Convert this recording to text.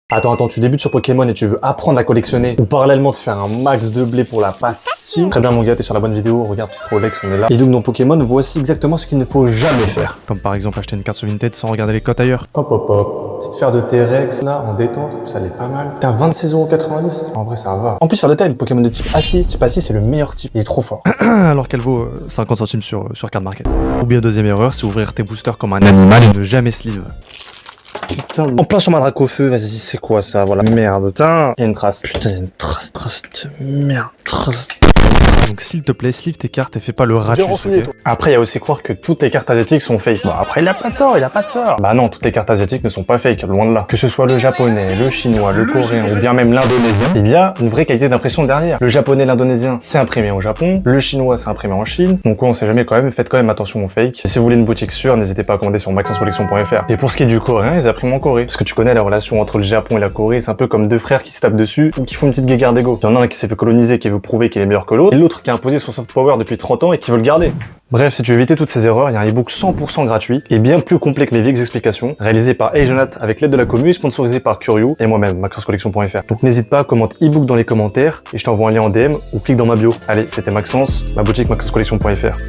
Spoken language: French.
Attends, tu débutes sur Pokémon et tu veux apprendre à collectionner ou parallèlement te faire un max de blé pour la passion. Très bien mon gars, t'es sur la bonne vidéo, regarde petite Rolex, on est là. Et donc dans Pokémon, voici exactement ce qu'il ne faut jamais faire. Comme par exemple acheter une carte sur Vinted sans regarder les cotes ailleurs. Hop. Petite faire de T-Rex là, en détente, ça l'est pas mal. T'as 26,90€. En vrai ça va. En plus faire de taille, le Pokémon de type acier. Type acier c'est le meilleur type, il est trop fort. Alors qu'elle vaut 50 centimes sur Card Market. Ou bien deuxième erreur, c'est ouvrir tes boosters comme un animal et ne jamais sleeve. Putain, en plein sur ma drac au feu, vas-y, c'est quoi ça, voilà. Merde, putain. Il y a une trace. Putain, il y a une trace de merde. Donc s'il te plaît, sleeve tes cartes et fais pas le ratus, ok. Après, il y a aussi croire que toutes les cartes asiatiques sont fake. Bon, après, il a pas tort. Bah non, toutes les cartes asiatiques ne sont pas fake, loin de là. Que ce soit le japonais, le chinois, le coréen ou bien même l'indonésien, il y a une vraie qualité d'impression derrière. Le japonais, l'indonésien, c'est imprimé au Japon. Le chinois, c'est imprimé en Chine. Donc on sait jamais quand même, faites quand même attention aux fake. Et si vous voulez une boutique sûre, n'hésitez pas à commander sur maxenscollection.fr. Et pour ce qui est du coréen, ils impriment en Corée. Parce que tu connais la relation entre le Japon et la Corée, c'est un peu comme deux frères qui se tapent dessus ou qui font une petite guéguerre d'ego. Il y en a un qui s'est fait coloniser, qui veut prouver qu'il est meilleur que l'autre, et l'autre qui a imposé son soft power depuis 30 ans et qui veut le garder. Bref, si tu veux éviter toutes ces erreurs, il y a un ebook 100% gratuit et bien plus complet que mes vieilles explications, réalisé par Jonat avec l'aide de la commu et sponsorisé par Curio et moi-même, maxenscollection.fr. Donc n'hésite pas à commenter ebook dans les commentaires et je t'envoie un lien en DM ou clique dans ma bio. Allez, c'était Maxence, ma boutique maxenscollection.fr.